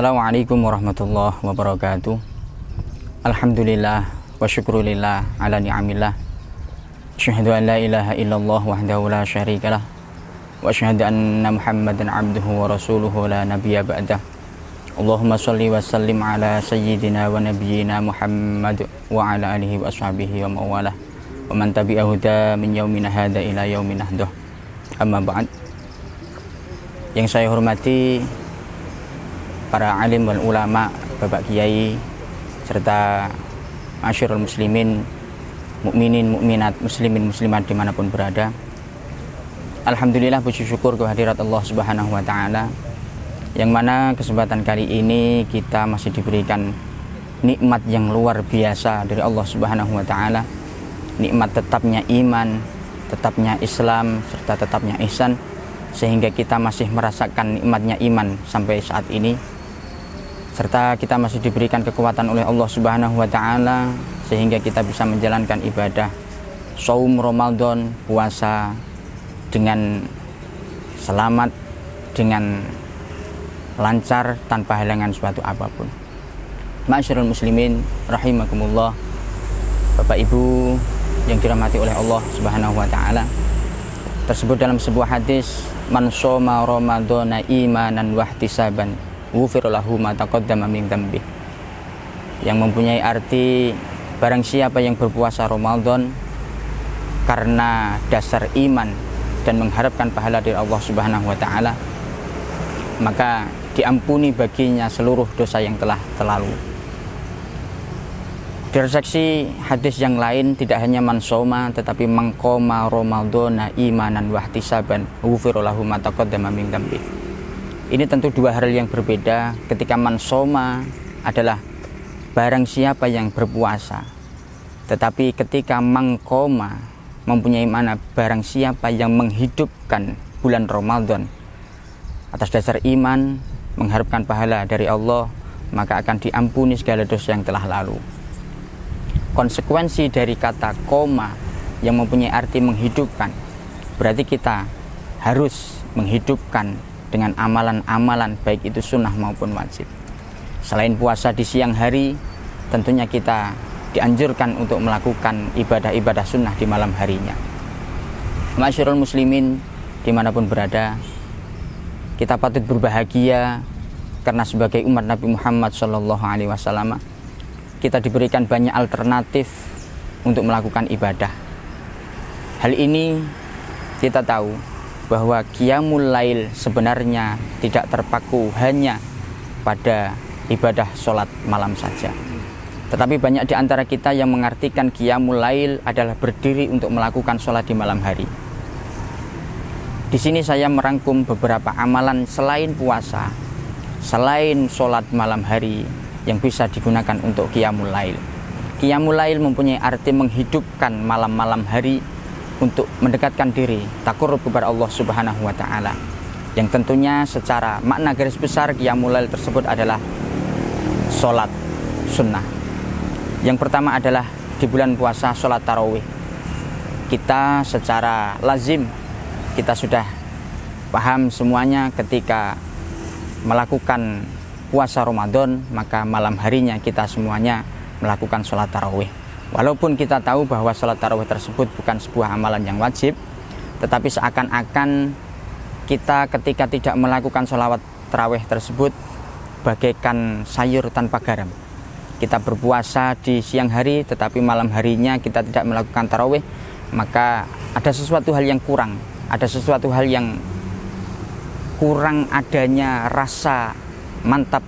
Assalamualaikum warahmatullahi wabarakatuh. Alhamdulillah wa syukrulillah ala ni'amillah. Asyhadu an la ilaha illallah wahdahu la syarikalah wa asyhadu anna Muhammadan abduhu wa rasuluhu la nabiyya ba'dah. Allahumma shalli wa sallim ala sayyidina wa nabiyyina Muhammad wa ala alihi wa ashabihi wa mawalah wa man tabi'ahu da min yaumina hadza ila yaumin nahdah. Amma ba'd. Yang saya hormati para alim wal ulama, Bapak Kiai, serta masyarul muslimin, mukminin, mukminat, muslimin, muslimat dimanapun berada. Alhamdulillah, puji syukur kehadirat Allah Subhanahu wa Ta'ala, yang mana kesempatan kali ini kita masih diberikan nikmat yang luar biasa dari Allah Subhanahu wa Ta'ala. Nikmat tetapnya iman, tetapnya Islam, serta tetapnya ihsan, sehingga kita masih merasakan nikmatnya iman sampai saat ini, serta kita masih diberikan kekuatan oleh Allah Subhanahu wa Ta'ala sehingga kita bisa menjalankan ibadah shaum Ramadan, puasa dengan selamat, dengan lancar, tanpa halangan suatu apapun. Ma'asyiral muslimin rahimakumullah, Bapak Ibu yang dirahmati oleh Allah Subhanahu wa Ta'ala, tersebut dalam sebuah hadis, man shoma ramadhana imanan wahtisaban ghufira lahu ma taqaddama min dzambi, yang mempunyai arti barang siapa yang berpuasa Ramadan karena dasar iman dan mengharapkan pahala dari Allah Subhanahu wa Ta'ala, maka diampuni baginya seluruh dosa yang telah terlalu. Dari seksi hadis yang lain, tidak hanya man shoma, tetapi man qoma ramadhana imanan wahtisaban ghufira lahu ma taqaddama min dzambi. Ini tentu dua hal yang berbeda. Ketika man shoma adalah barang siapa yang berpuasa, tetapi ketika man qoma mempunyai makna barang siapa yang menghidupkan bulan Ramadan atas dasar iman, mengharapkan pahala dari Allah, maka akan diampuni segala dosa yang telah lalu. Konsekuensi dari kata koma yang mempunyai arti menghidupkan, berarti kita harus menghidupkan dengan amalan-amalan, baik itu sunnah maupun wajib. Selain puasa di siang hari, tentunya kita dianjurkan untuk melakukan ibadah-ibadah sunnah di malam harinya. Masyarul muslimin dimanapun berada, kita patut berbahagia karena sebagai umat Nabi Muhammad SAW, kita diberikan banyak alternatif untuk melakukan ibadah. Hal ini kita tahu bahwa qiyamul lail sebenarnya tidak terpaku hanya pada ibadah sholat malam saja, tetapi banyak di antara kita yang mengartikan qiyamul lail adalah berdiri untuk melakukan sholat di malam hari. Di sini saya merangkum beberapa amalan selain puasa, selain sholat malam hari, yang bisa digunakan untuk qiyamul lail. Qiyamul lail mempunyai arti menghidupkan malam-malam hari untuk mendekatkan diri, taqarrub kepada Allah Subhanahu wa Ta'ala, yang tentunya secara makna garis besar qiyamul lail tersebut adalah sholat sunnah. Yang pertama adalah di bulan puasa sholat tarawih. Kita secara lazim, kita sudah paham semuanya, ketika melakukan puasa Ramadan, maka malam harinya kita semuanya melakukan sholat tarawih. Walaupun kita tahu bahwa sholat tarawih tersebut bukan sebuah amalan yang wajib, tetapi seakan-akan kita ketika tidak melakukan sholawat tarawih tersebut bagaikan sayur tanpa garam. Kita berpuasa di siang hari, tetapi malam harinya kita tidak melakukan tarawih, maka ada sesuatu hal yang kurang, ada sesuatu hal yang kurang adanya rasa mantap,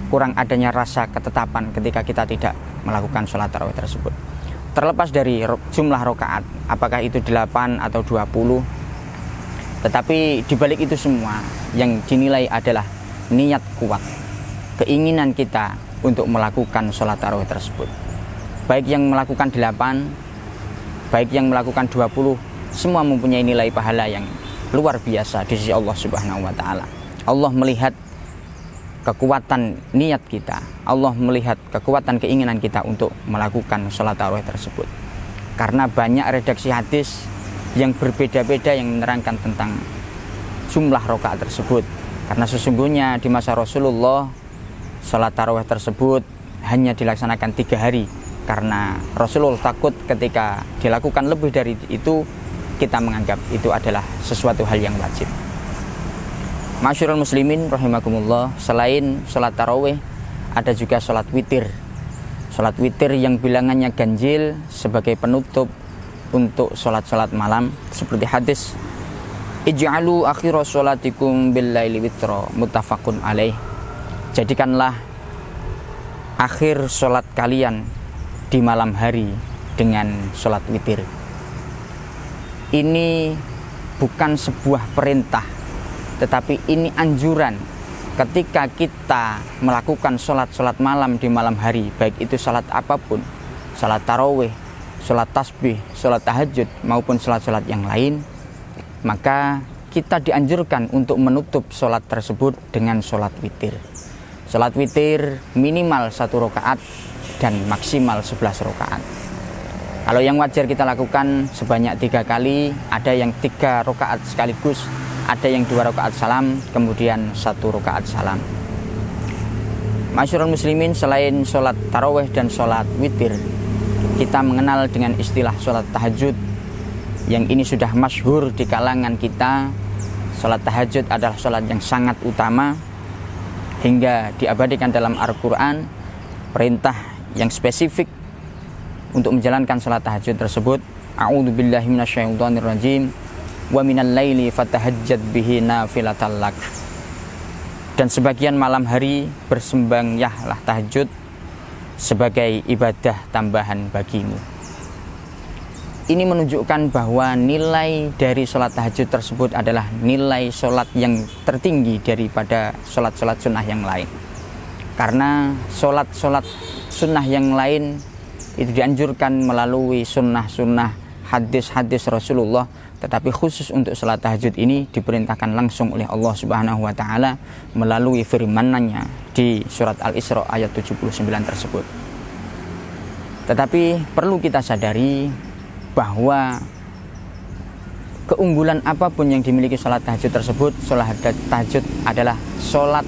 kurang adanya rasa ketetapan ketika kita tidak melakukan sholat tarawih tersebut. Terlepas dari jumlah rakaat, apakah itu 8 atau 20, tetapi dibalik itu semua yang dinilai adalah niat kuat, keinginan kita untuk melakukan sholat tarawih tersebut. Baik yang melakukan 8, baik yang melakukan 20, semua mempunyai nilai pahala yang luar biasa di sisi Allah Subhanahu wa Ta'ala. Allah melihat kekuatan niat kita, Allah melihat kekuatan keinginan kita untuk melakukan sholat tarawih tersebut. Karena banyak redaksi hadis yang berbeda-beda yang menerangkan tentang jumlah rakaat tersebut. Karena sesungguhnya di masa Rasulullah sholat tarawih tersebut hanya dilaksanakan 3 hari, karena Rasulullah takut ketika dilakukan lebih dari itu kita menganggap itu adalah sesuatu hal yang wajib. Masyurul muslimin rahimakumullah, selain sholat tarawih ada juga sholat witir. Sholat witir yang bilangannya ganjil sebagai penutup untuk sholat-sholat malam, seperti hadis ij'alu akhira sholatikum bil laili witra, muttafaqun alaih. Jadikanlah akhir sholat kalian di malam hari dengan sholat witir. Ini bukan sebuah perintah, tetapi ini anjuran. Ketika kita melakukan sholat-sholat malam di malam hari, baik itu sholat apapun, sholat tarawih, sholat tasbih, sholat tahajud, maupun sholat-sholat yang lain, maka kita dianjurkan untuk menutup sholat tersebut dengan sholat witir. Sholat witir minimal 1 rakaat dan maksimal 11 rakaat. Kalau yang wajar kita lakukan sebanyak 3 kali, ada yang 3 rakaat sekaligus, ada yang 2 rakaat salam, kemudian 1 rakaat salam. Masyurul muslimin, selain sholat tarawih dan sholat witir, kita mengenal dengan istilah sholat tahajud, yang ini sudah masyhur di kalangan kita. Sholat tahajud adalah sholat yang sangat utama, hingga diabadikan dalam Al-Quran perintah yang spesifik untuk menjalankan sholat tahajud tersebut. A'udzubillahi minasyaitonirrajim, wa minal laili fatahajjad bihi nafilatan lak. Dan sebagian malam hari bersembahyahlah tahajud sebagai ibadah tambahan bagimu. Ini menunjukkan bahwa nilai dari sholat tahajud tersebut adalah nilai sholat yang tertinggi daripada sholat-sholat sunnah yang lain. Karena sholat-sholat sunnah yang lain itu dianjurkan melalui sunnah-sunnah, hadis-hadis Rasulullah, tetapi khusus untuk sholat tahajud ini diperintahkan langsung oleh Allah Subhanahu wa Ta'ala melalui firman-Nya di surat Al-Isra ayat 79 tersebut. Tetapi perlu kita sadari bahwa keunggulan apapun yang dimiliki sholat tahajud tersebut, sholat tahajud adalah sholat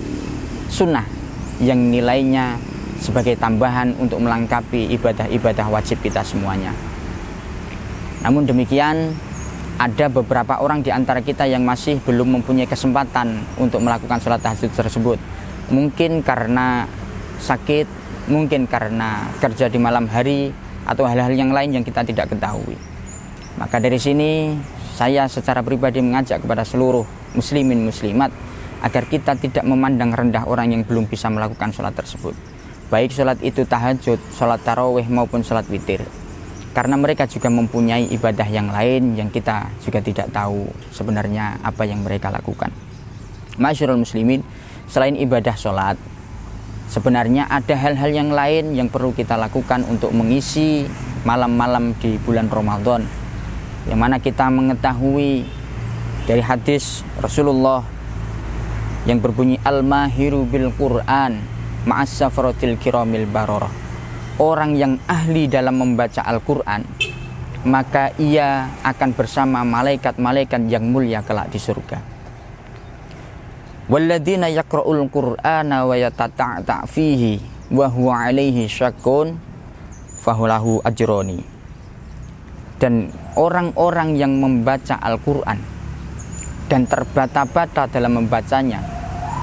sunnah yang nilainya sebagai tambahan untuk melengkapi ibadah-ibadah wajib kita semuanya. Namun demikian, ada beberapa orang di antara kita yang masih belum mempunyai kesempatan untuk melakukan sholat tahajud tersebut. Mungkin karena sakit, mungkin karena kerja di malam hari, atau hal-hal yang lain yang kita tidak ketahui. Maka dari sini saya secara pribadi mengajak kepada seluruh muslimin muslimat agar kita tidak memandang rendah orang yang belum bisa melakukan sholat tersebut, baik sholat itu tahajud, sholat tarawih maupun sholat witir, karena mereka juga mempunyai ibadah yang lain yang kita juga tidak tahu sebenarnya apa yang mereka lakukan. Masyarul muslimin, selain ibadah sholat, sebenarnya ada hal-hal yang lain yang perlu kita lakukan untuk mengisi malam-malam di bulan Ramadan, yang mana kita mengetahui dari hadis Rasulullah yang berbunyi al-mahiru bil Quran ma'as safaratil kiramil bararah. Orang yang ahli dalam membaca Al-Quran, maka ia akan bersama malaikat-malaikat yang mulia kelak di surga. Walladzina yaqra'ul Qur'ana wa yatata'ta' fihi wa huwa 'alaihi syakkun fahulahu ajroni. Dan orang-orang yang membaca Al-Qur'an dan terbata-bata dalam membacanya,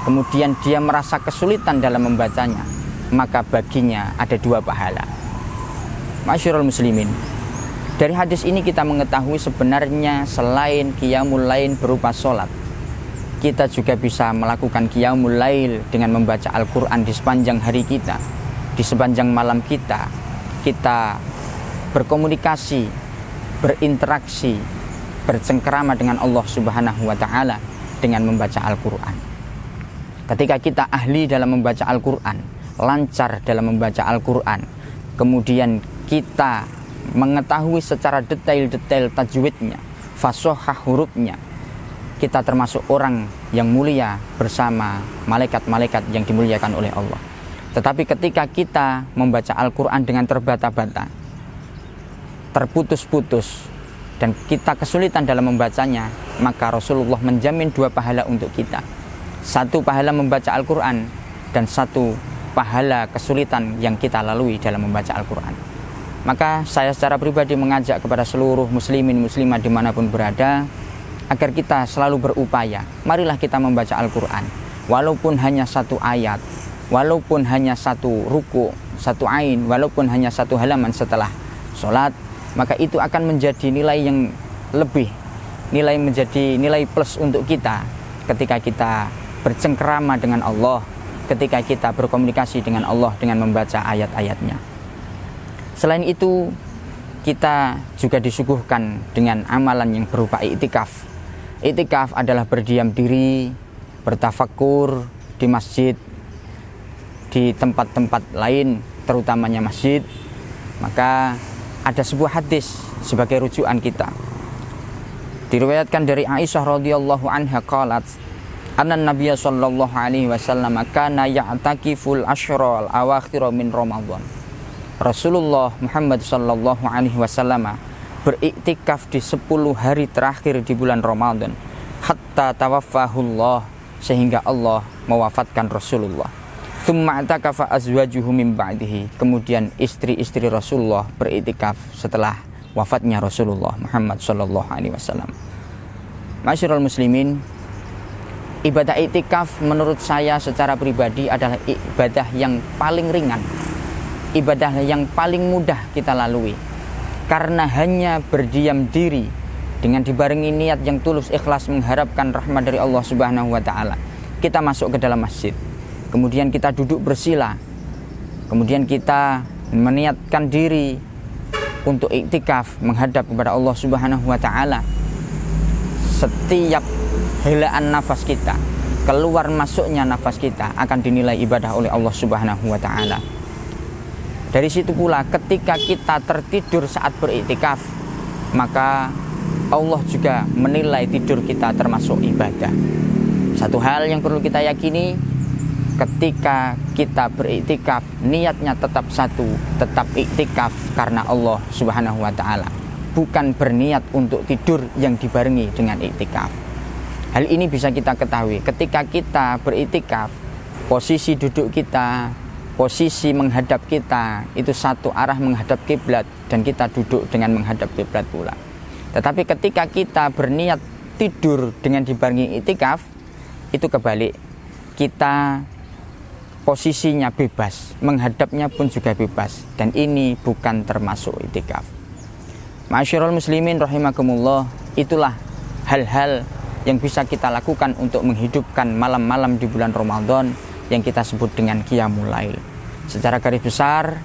kemudian dia merasa kesulitan dalam membacanya, maka baginya ada 2 pahala. Masyarul muslimin, dari hadis ini kita mengetahui sebenarnya selain qiyamul lail berupa sholat, kita juga bisa melakukan qiyamul lail dengan membaca Al-Quran di sepanjang hari kita, di sepanjang malam kita. Kita berkomunikasi, berinteraksi, bercengkerama dengan Allah Subhanahu wa Ta'ala dengan membaca Al-Quran. Ketika kita ahli dalam membaca Al-Quran, lancar dalam membaca Al-Quran, kemudian kita mengetahui secara detail-detail tajwidnya, fashohah hurufnya, kita termasuk orang yang mulia bersama malaikat-malaikat yang dimuliakan oleh Allah. Tetapi ketika kita membaca Al-Quran dengan terbata-bata, terputus-putus, dan kita kesulitan dalam membacanya, maka Rasulullah menjamin 2 pahala untuk kita. 1 pahala membaca Al-Quran, dan 1 pahala, kesulitan yang kita lalui dalam membaca Al-Quran. Maka saya secara pribadi mengajak kepada seluruh muslimin muslimat dimanapun berada, agar kita selalu berupaya, marilah kita membaca Al-Quran. Walaupun hanya satu ayat, walaupun hanya satu ruku, satu ain, walaupun hanya satu halaman setelah sholat, maka itu akan menjadi nilai yang lebih, menjadi nilai plus untuk kita ketika kita bercengkerama dengan Allah, ketika kita berkomunikasi dengan Allah dengan membaca ayat-ayatnya. Selain itu, kita juga disuguhkan dengan amalan yang berupa iktikaf. Iktikaf adalah berdiam diri, bertafakur di masjid, di tempat-tempat lain, terutamanya masjid. Maka ada sebuah hadis sebagai rujukan kita. Diriwayatkan dari Aisyah radhiyallahu anha qalat, anna Nabiy sallallahu alaihi wasallam kana ya'takiful ashral awakhir min Ramadan. Rasulullah Muhammad sallallahu alaihi wasallam beriktikaf di 10 hari terakhir di bulan Ramadan hatta tawaffahullah, sehingga Allah mewafatkan Rasulullah. Tsumma atakafa azwajuhu min ba'dihi, kemudian istri-istri Rasulullah beriktikaf setelah wafatnya Rasulullah Muhammad sallallahu alaihi wasallam. Ma'asyiral muslimin, ibadah iktikaf menurut saya secara pribadi adalah ibadah yang paling ringan, ibadah yang paling mudah kita lalui, karena hanya berdiam diri dengan dibarengi niat yang tulus ikhlas mengharapkan rahmat dari Allah Subhanahu wa taala. Kita masuk ke dalam masjid, kemudian kita duduk bersila, kemudian kita meniatkan diri untuk iktikaf menghadap kepada Allah Subhanahu wa taala. Setiap helaan nafas kita, keluar masuknya nafas kita akan dinilai ibadah oleh Allah Subhanahu wa taala. Dari situ pula ketika kita tertidur saat beriktikaf, maka Allah juga menilai tidur kita termasuk ibadah. Satu hal yang perlu kita yakini, ketika kita beriktikaf, niatnya tetap satu, tetap iktikaf karena Allah Subhanahu wa taala, bukan berniat untuk tidur yang dibarengi dengan iktikaf. Hal ini bisa kita ketahui ketika kita beriktikaf, posisi duduk kita, posisi menghadap kita itu satu arah menghadap kiblat, dan kita duduk dengan menghadap kiblat pula. Tetapi ketika kita berniat tidur dengan dibarengi iktikaf, itu kebalik. Kita posisinya bebas, menghadapnya pun juga bebas, dan ini bukan termasuk iktikaf. Ma'asyiral muslimin rahimakumullah, itulah hal-hal yang bisa kita lakukan untuk menghidupkan malam-malam di bulan Ramadan yang kita sebut dengan Qiyamul Lail. Secara garis besar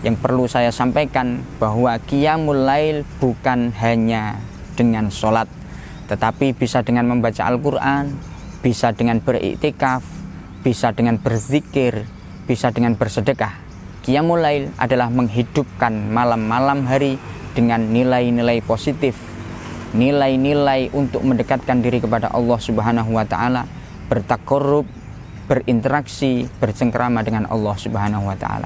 yang perlu saya sampaikan bahwa Qiyamul Lail bukan hanya dengan sholat, tetapi bisa dengan membaca Al-Quran, bisa dengan beriktikaf, bisa dengan berzikir, bisa dengan bersedekah. Qiyamul Lail adalah menghidupkan malam-malam hari dengan nilai-nilai positif, nilai-nilai untuk mendekatkan diri kepada Allah Subhanahu wa taala, bertakarrub, berinteraksi, bercengkerama dengan Allah Subhanahu wa taala.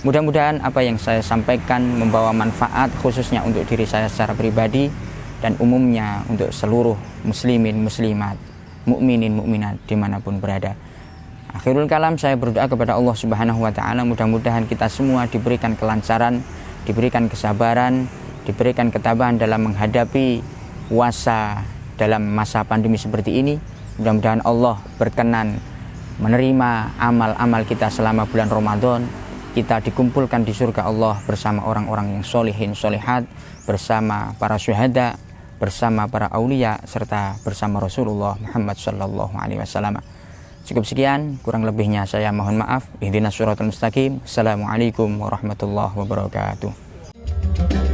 Mudah-mudahan apa yang saya sampaikan membawa manfaat khususnya untuk diri saya secara pribadi dan umumnya untuk seluruh muslimin muslimat, mukminin mukminat dimanapun berada. Akhirul kalam, saya berdoa kepada Allah Subhanahu wa taala, mudah-mudahan kita semua diberikan kelancaran, diberikan kesabaran, diberikan ketabahan dalam menghadapi puasa dalam masa pandemi seperti ini. Mudah-mudahan Allah berkenan menerima amal-amal kita selama bulan Ramadan. Kita dikumpulkan di surga Allah bersama orang-orang yang solihin solihat, bersama para syuhada, bersama para aulia, serta bersama Rasulullah Muhammad sallallahu alaihi wasallam. Cukup sekian, kurang lebihnya saya mohon maaf. Ihdinas siratal mustaqim. Assalamualaikum warahmatullahi wabarakatuh.